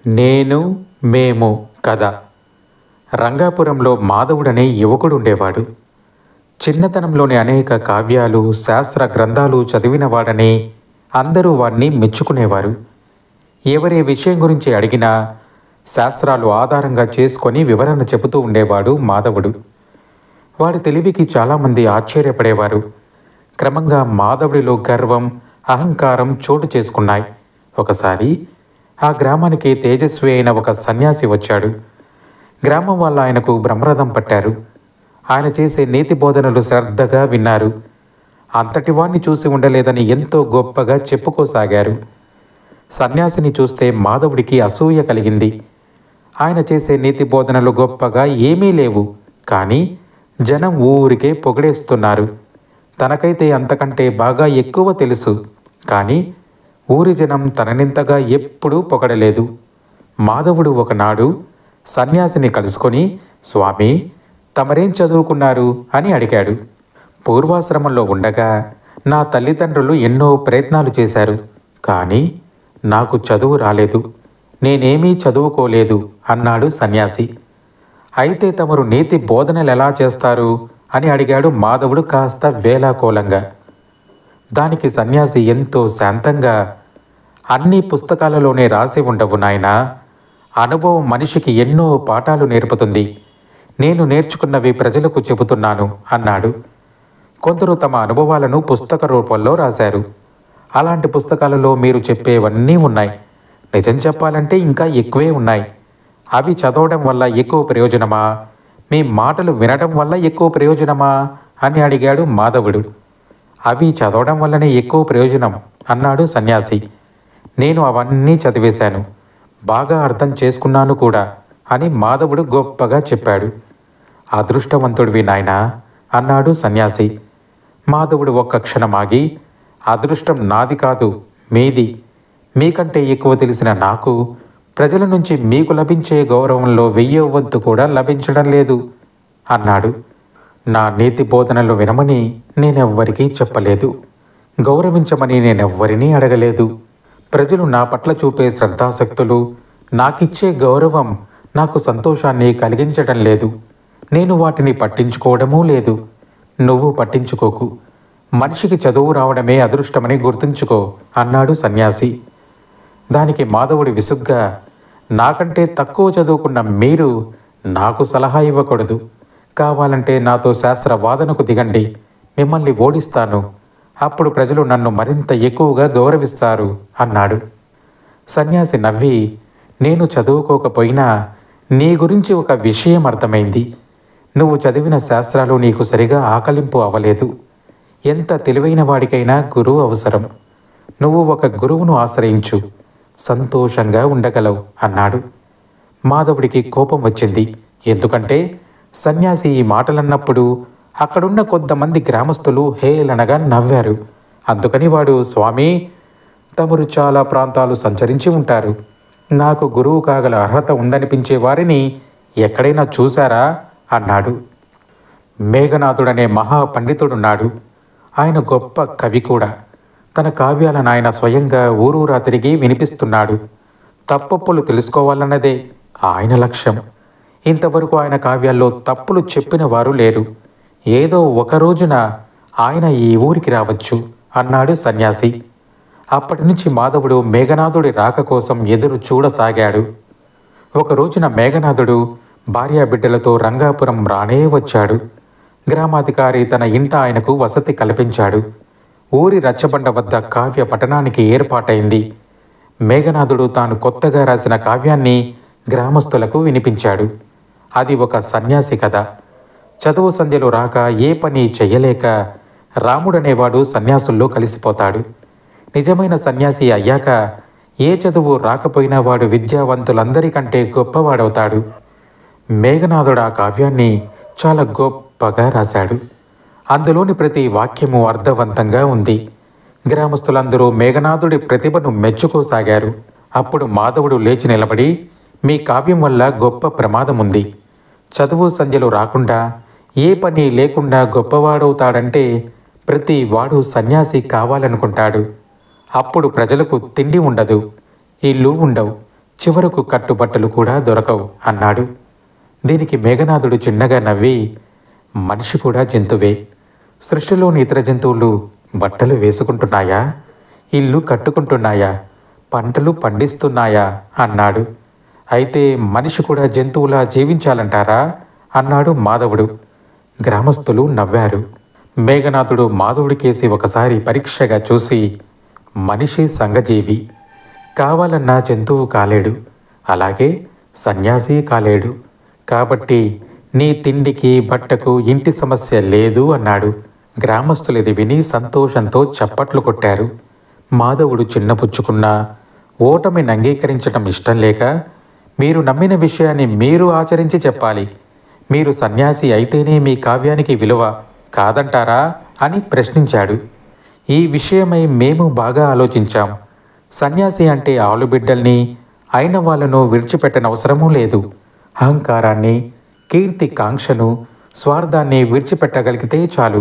నేను మేము కథ. రంగాపురంలో మాధవుడనే యువకుడు ఉండేవాడు. చిన్నతనంలోని అనేక కావ్యాలు, శాస్త్ర గ్రంథాలు చదివినవాడని అందరూ వాడిని మెచ్చుకునేవారు. ఎవరే విషయం గురించి అడిగినా శాస్త్రాలు ఆధారంగా చేసుకొని వివరణ చెబుతూ ఉండేవాడు మాధవుడు. వాడి తెలివికి చాలామంది ఆశ్చర్యపడేవారు. క్రమంగా మాధవుడిలో గర్వం, అహంకారం చోటు చేసుకున్నాయి. ఒకసారి ఆ గ్రామానికి తేజస్వి అయిన ఒక సన్యాసి వచ్చాడు. గ్రామం వల్ల ఆయనకు బ్రహ్మరథం పట్టారు. ఆయన చేసే నీతి బోధనలు శ్రద్ధగా విన్నారు. అంతటి వాణ్ణి చూసి ఉండలేదని ఎంతో గొప్పగా చెప్పుకోసాగారు. సన్యాసిని చూస్తే మాధవుడికి అసూయ కలిగింది. ఆయన చేసే నీతి బోధనలు గొప్పగా ఏమీ లేవు, కానీ జనం ఊరికే పొగిడేస్తున్నారు. తనకైతే అంతకంటే బాగా ఎక్కువ తెలుసు, కానీ ఊరి జనం తననింతగా ఎప్పుడూ పొగడలేదు. మాధవుడు ఒకనాడు సన్యాసిని కలుసుకొని, స్వామి, తమరేం చదువుకున్నారు అని అడిగాడు. పూర్వాశ్రమంలో ఉండగా నా తల్లిదండ్రులు ఎన్నో ప్రయత్నాలు చేశారు, కానీ నాకు చదువు రాలేదు, నేనేమీ చదువుకోలేదు అన్నాడు సన్యాసి. అయితే తమరు నీతి బోధనలు ఎలా చేస్తారు అని అడిగాడు మాధవుడు కాస్త వేలాకోలంగా. దానికి సన్యాసి ఎంతో శాంతంగా, అన్ని పుస్తకాలలోనే రాసి ఉండవు నాయనా, అనుభవం మనిషికి ఎన్నో పాఠాలు నేర్పుతుంది, నేను నేర్చుకున్నవి ప్రజలకు చెబుతున్నాను అన్నాడు. కొందరు తమ అనుభవాలను పుస్తక రూపంలో రాశారు. అలాంటి పుస్తకాలలో మీరు చెప్పేవన్నీ ఉన్నాయి. నిజం చెప్పాలంటే ఇంకా ఎక్కువే ఉన్నాయి. అవి చదవడం వల్ల ఎక్కువ ప్రయోజనమా, మీ మాటలు వినడం వల్ల ఎక్కువ ప్రయోజనమా అని అడిగాడు మాధవుడు. అవి చదవడం వల్లనే ఎక్కువ ప్రయోజనం అన్నాడు సన్యాసి. నేను అవన్నీ చదివేశాను, బాగా అర్థం చేసుకున్నాను కూడా అని మాధవుడు గొప్పగా చెప్పాడు. అదృష్టవంతుడివి నాయనా అన్నాడు సన్యాసి. మాధవుడు ఒక్క క్షణం ఆగి, అదృష్టం నాది కాదు, మీది. మీకంటే ఎక్కువ తెలిసిన నాకు ప్రజల నుంచి మీకు లభించే గౌరవంలో 1000వ వంతు కూడా లభించడం లేదు అన్నాడు. నా నీతి బోధనలు వినమని నేనెవ్వరికీ చెప్పలేదు, గౌరవించమని నేనెవ్వరినీ అడగలేదు. ప్రజలు నా పట్ల చూపే శ్రద్ధాశక్తులు, నాకిచ్చే గౌరవం నాకు సంతోషాన్ని కలిగించడం లేదు. నేను వాటిని పట్టించుకోవడమూ లేదు. నువ్వు పట్టించుకోకు. మనిషికి చదువు రావడమే అదృష్టమని గుర్తుంచుకో అన్నాడు సన్యాసి. దానికి మాధవుడి విసుగ్గా, నాకంటే తక్కువ చదువుకున్న మీరు నాకు సలహా ఇవ్వకూడదు. కావాలంటే నాతో శాస్త్ర వాదనకు దిగండి, మిమ్మల్ని ఓడిస్తాను. అప్పుడు ప్రజలు నన్ను మరింత ఎక్కువగా గౌరవిస్తారు అన్నాడు. సన్యాసి నవ్వి, నేను చదువుకోకపోయినా నీ గురించి ఒక విషయం అర్థమైంది. నువ్వు చదివిన శాస్త్రాలు నీకు సరిగా ఆకలింపు అవ్వలేదు. ఎంత తెలివైన వాడికైనా గురువు అవసరం. నువ్వు ఒక గురువును ఆశ్రయించు, సంతోషంగా ఉండగలవు అన్నాడు. మాధవుడికి కోపం వచ్చింది. ఎందుకంటే సన్యాసి ఈ మాటలన్నప్పుడు అక్కడున్న కొంతమంది గ్రామస్తులు హేళనగా నవ్వారు. అందుకని వాడు, స్వామి, తమరు చాలా ప్రాంతాలు సంచరించి ఉంటారు. నాకు గురువు కాగల అర్హత ఉందనిపించే వారిని ఎక్కడైనా చూశారా అన్నాడు. మేఘనాథుడనే మహాపండితుడున్నాడు. ఆయన గొప్ప కవి కూడా. తన కావ్యాలను ఆయన స్వయంగా ఊరూరా తిరిగి వినిపిస్తున్నాడు. తప్పొప్పులు తెలుసుకోవాలన్నదే ఆయన లక్ష్యం. ఇంతవరకు ఆయన కావ్యాల్లో తప్పులు చెప్పిన వారు లేరు. ఏదో ఒక రోజున ఆయన ఈ ఊరికి రావచ్చు అన్నాడు సన్యాసి. అప్పటి నుంచి మాధవుడు మేఘనాథుడి రాక కోసం ఎదురు చూడసాగాడు. ఒక రోజున మేఘనాథుడు భార్యాబిడ్డలతో రంగాపురం రానే వచ్చాడు. గ్రామాధికారి తన ఇంట ఆయనకు వసతి కల్పించాడు. ఊరి రచ్చబండ వద్ద కావ్య పఠనానికి ఏర్పాటైంది. మేఘనాథుడు తాను కొత్తగా రాసిన కావ్యాన్ని గ్రామస్తులకు వినిపించాడు. అది ఒక సన్యాసి కథ. చదువు సంధ్యలో రాక ఏ పని చెయ్యలేక రాముడనేవాడు సన్యాసుల్లో కలిసిపోతాడు. నిజమైన సన్యాసి అయ్యాక ఏ చదువు రాకపోయినా వాడు విద్యావంతులందరికంటే గొప్పవాడవుతాడు. మేఘనాథుడు ఆ కావ్యాన్ని చాలా గొప్పగా రాశాడు. అందులోని ప్రతి వాక్యము అర్థవంతంగా ఉంది. గ్రామస్తులందరూ మేఘనాథుడి ప్రతిభను మెచ్చుకోసాగారు. అప్పుడు మాధవుడు లేచి నిలబడి, మీ కావ్యం వల్ల గొప్ప ప్రమాదం ఉంది. చదువు సంధ్యలు రాకుండా ఏ పని లేకుండా గొప్పవాడవుతాడంటే ప్రతి వాడు సన్యాసి కావాలనుకుంటాడు. అప్పుడు ప్రజలకు తిండి ఉండదు, ఇల్లు ఉండవు, చివరకు కట్టుబట్టలు కూడా దొరకవు అన్నాడు. దీనికి మేఘనాథుడు చిన్నగా నవ్వి, మనిషి కూడా జంతువే. సృష్టిలోని ఇతర జంతువులు బట్టలు వేసుకుంటున్నాయా, ఇల్లు కట్టుకుంటున్నాయా, పంటలు పండిస్తున్నాయా అన్నాడు. అయితే మనిషి కూడా జంతువులా జీవించాలంటారా అన్నాడు మాధవుడు. గ్రామస్తులు నవ్వారు. మేఘనాథుడు మాధవుడికేసి ఒకసారి పరీక్షగా చూసి, మనిషి సంఘజీవి, కావాలన్నా జంతువు కాలేడు, అలాగే సన్యాసి కాలేడు. కాబట్టి నీ తిండికి బట్టకు ఇంటి సమస్య లేదు అన్నాడు. గ్రామస్తులు ఇది విని సంతోషంతో చప్పట్లు కొట్టారు. మాధవుడు చిన్నపుచ్చుకున్నా ఓటమిని అంగీకరించడం ఇష్టం లేక, మీరు నమ్మిన విషయాన్ని మీరు ఆచరించి చెప్పాలి, మీరు సన్యాసి అయితేనే మీ కావ్యానికి విలువ కాదంటారా అని ప్రశ్నించాడు. ఈ విషయమై మేము బాగా ఆలోచించాం. సన్యాసి అంటే ఆలుబిడ్డల్ని అయిన వాళ్ళను విడిచిపెట్టనవసరమూ లేదు. అహంకారాన్ని, కీర్తి కాంక్షను, స్వార్థాన్ని విడిచిపెట్టగలిగితే చాలు.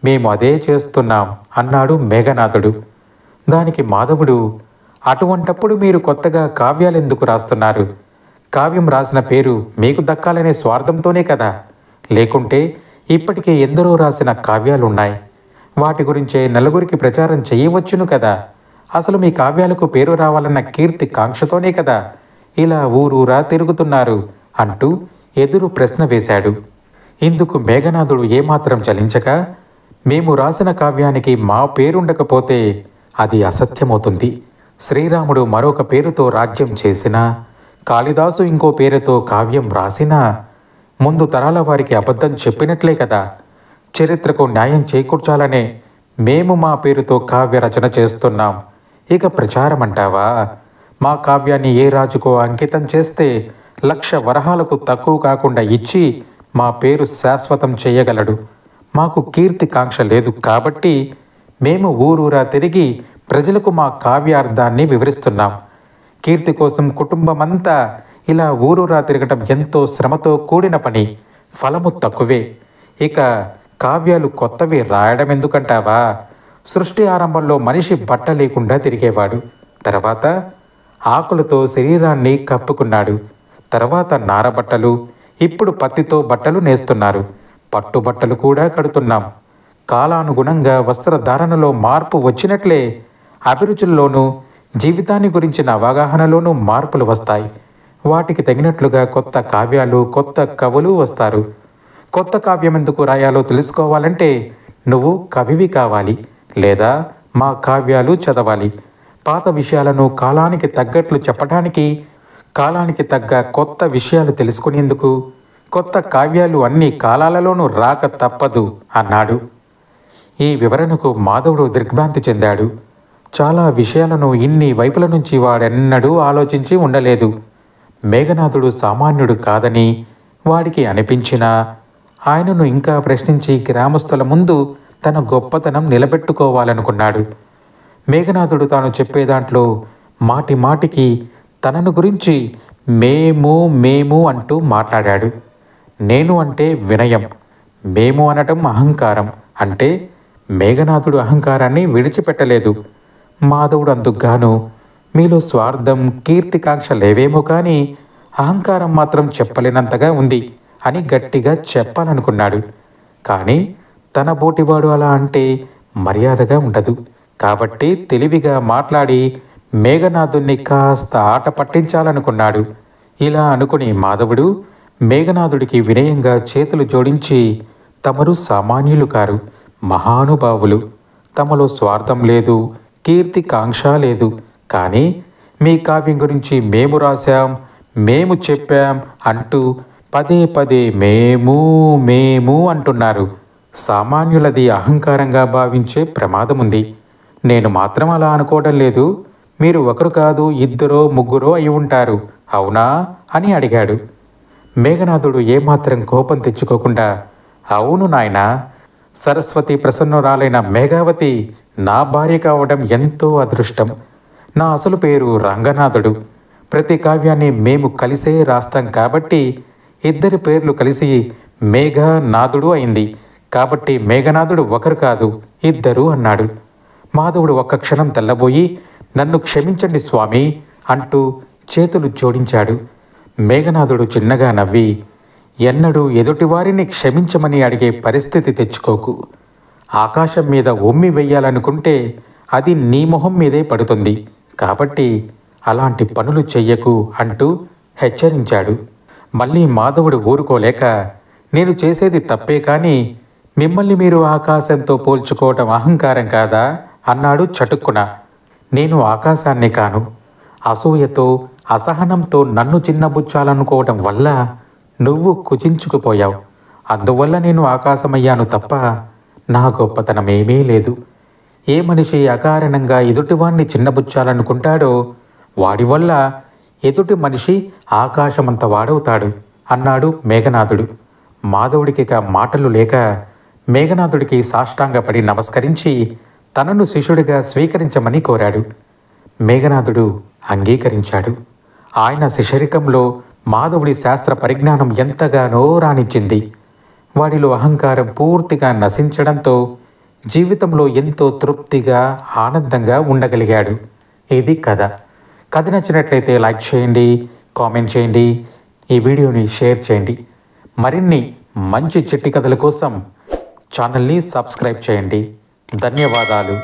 మేము అదే చేస్తున్నాం అన్నాడు మేఘనాథుడు. దానికి మాధవుడు, అటువంటప్పుడు మీరు కొత్తగా కావ్యాలెందుకు రాస్తున్నారు? కావ్యం రాసిన పేరు మీకు దక్కాలనే స్వార్థంతోనే కదా. లేకుంటే ఇప్పటికే ఎందరో రాసిన కావ్యాలున్నాయి. వాటి గురించే నలుగురికి ప్రచారం చేయవచ్చును కదా. అసలు మీ కావ్యాలకు పేరు రావాలన్న కీర్తి కాంక్షతోనే కదా ఇలా ఊరూరా తిరుగుతున్నారు అంటూ ఎదురు ప్రశ్న వేశాడు. ఇందుకు మేఘనాథుడు ఏమాత్రం చలించక, మేము రాసిన కావ్యానికి మా పేరుండకపోతే అది అసత్యమవుతుంది. శ్రీరాముడు మరొక పేరుతో రాజ్యం చేసినా, కాళిదాసు ఇంకో పేరుతో కావ్యం రాసినా ముందు తరాల వారికి అబద్ధం చెప్పినట్లే కదా. చరిత్రకు న్యాయం చేకూర్చాలనే మేము మా పేరుతో కావ్య రచన చేస్తున్నాం. ఇక ప్రచారం అంటావా? మా కావ్యాన్ని ఏ రాజుకో అంకితం చేస్తే 1,00,000 వరహాలకు తక్కువ కాకుండా ఇచ్చి మా పేరు శాశ్వతం చేయగలడు. మాకు కీర్తి కాంక్ష లేదు కాబట్టి మేము ఊరూరా తిరిగి ప్రజలకు మా కావ్యార్థాన్ని వివరిస్తున్నాం. కీర్తి కోసం కుటుంబమంతా ఇలా ఊరూరా తిరగటం ఎంతో శ్రమతో కూడిన పని, ఫలము తక్కువే. ఇక కావ్యాలు కొత్తవి రాయడం ఎందుకంటావా? సృష్టి ఆరంభంలో మనిషి బట్ట లేకుండా తిరిగేవాడు. తర్వాత ఆకులతో శరీరాన్ని కప్పుకున్నాడు. తర్వాత నారబట్టలు, ఇప్పుడు పత్తితో బట్టలు నేస్తున్నారు. పట్టుబట్టలు కూడా కడుతున్నాం. కాలానుగుణంగా వస్త్రధారణలో మార్పు వచ్చినట్లే అభిరుచుల్లోనూ జీవితాన్ని గురించిన అవగాహనలోనూ మార్పులు వస్తాయి. వాటికి తగినట్లుగా కొత్త కావ్యాలు, కొత్త కవులు వస్తారు. కొత్త కావ్యం ఎందుకు రాయాలో తెలుసుకోవాలంటే నువ్వు కవివి కావాలి, లేదా మా కావ్యాలు చదవాలి. పాత విషయాలను కాలానికి తగ్గట్లు చెప్పడానికి, కాలానికి తగ్గ కొత్త విషయాలు తెలుసుకునేందుకు కొత్త కావ్యాలు అన్ని కాలాలలోనూ రాక తప్పదు అన్నాడు. ఈ వివరణకు మాధవుడు దిగ్భ్రాంతి చెందాడు. చాలా విషయాలను ఇన్ని వైపుల నుంచి వాడెన్నడూ ఆలోచించి ఉండలేదు. మేఘనాథుడు సామాన్యుడు కాదని వాడికి అనిపించినా ఆయనను ఇంకా ప్రశ్నించి గ్రామస్తుల ముందు తన గొప్పతనం నిలబెట్టుకోవాలనుకున్నాడు. మేఘనాథుడు తాను చెప్పే దాంట్లో మాటి మాటికి తనను గురించి మేము మేము అంటూ మాట్లాడాడు. నేను అంటే వినయం, మేము అనటం అహంకారం. అంటే మేఘనాథుడు అహంకారాన్ని విడిచిపెట్టలేదు. మాధవుడు అందుకుగాను మీలో స్వార్థం, కీర్తికాంక్ష లేవేమో కానీ అహంకారం మాత్రం చెప్పలేనంతగా ఉంది అని గట్టిగా చెప్పాలనుకున్నాడు. కానీ తన బోటివాడు అలా అంటే మర్యాదగా ఉండదు. కాబట్టి తెలివిగా మాట్లాడి మేఘనాథుణ్ణి కాస్త ఆట పట్టించాలనుకున్నాడు. ఇలా అనుకుని మాధవుడు మేఘనాథుడికి వినయంగా చేతులు జోడించి, తమరు సామాన్యులు కారు, మహానుభావులు. తమలో స్వార్థం లేదు, కీర్తి కాంక్ష లేదు. కానీ మీ కావ్యం గురించి మేము రాశాం, మేము చెప్పాం అంటూ పదే పదే మేము మేము అంటున్నారు. సామాన్యులది అహంకారంగా భావించే ప్రమాదముంది. నేను మాత్రం అలా అనుకోవడం లేదు. మీరు ఒకరు కాదు, ఇద్దరో ముగ్గురో అయి ఉంటారు, అవునా అని అడిగాడు. మేఘనాథుడు ఏమాత్రం కోపం తెచ్చుకోకుండా, అవును నాయనా, సరస్వతి ప్రసన్నురాలైన మేఘావతి నా భార్య కావడం ఎంతో అదృష్టం. నా అసలు పేరు రంగనాథుడు. ప్రతి కావ్యాన్ని మేము కలిసే రాస్తాం కాబట్టి ఇద్దరి పేర్లు కలిసి మేఘనాథుడు అయింది. కాబట్టి మేఘనాథుడు ఒకరు కాదు, ఇద్దరు అన్నాడు. మాధవుడు ఒక్క క్షణం తెల్లబోయి, నన్ను క్షమించండి స్వామి అంటూ చేతులు జోడించాడు. మేఘనాథుడు చిన్నగా నవ్వి, ఎన్నడూ ఎదుటివారిని క్షమించమని అడిగే పరిస్థితి తెచ్చుకోకు. ఆకాశం మీద ఉమ్మి వెయ్యాలనుకుంటే అది నీ మొహం మీదే పడుతుంది. కాబట్టి అలాంటి పనులు చెయ్యకు అంటూ హెచ్చరించాడు. మళ్ళీ మాధవుడు ఊరుకోలేక, నేను చేసేది తప్పే కానీ మిమ్మల్ని మీరు ఆకాశంతో పోల్చుకోవటం అహంకారం కాదా అన్నాడు చటుక్కున. నేను ఆకాశాన్ని కాను. అసూయతో అసహనంతో నన్ను చిన్నబుచ్చాలనుకోవటం వల్ల నువ్వు కుచించుకుపోయావు. అందువల్ల నేను ఆకాశమయ్యాను తప్ప నా గొప్పతనమేమీ లేదు. ఏ మనిషి అకారణంగా ఎదుటివాణ్ణి చిన్నబుచ్చాలనుకుంటాడో వాడి వల్ల ఎదుటి మనిషి ఆకాశమంత వాడవుతాడు అన్నాడు మేఘనాథుడు. మాధవుడికి మాటలు లేక మేఘనాథుడికి సాష్టాంగపడి నమస్కరించి తనను శిష్యుడిగా స్వీకరించమని కోరాడు. మేఘనాథుడు అంగీకరించాడు. ఆయన శిష్యరికంలో మాధవుడి శాస్త్ర పరిజ్ఞానం ఎంతగానో రాణించింది. వాడిలో అహంకారం పూర్తిగా నశించడంతో జీవితంలో ఎంతో తృప్తిగా ఆనందంగా ఉండగలిగాడు. ఇది కథ. కథ నచ్చినట్లయితే లైక్ చేయండి, కామెంట్ చేయండి, ఈ వీడియోని షేర్ చేయండి. మరిన్ని మంచి చిట్టి కథల కోసం ఛానల్ని సబ్స్క్రైబ్ చేయండి. ధన్యవాదాలు.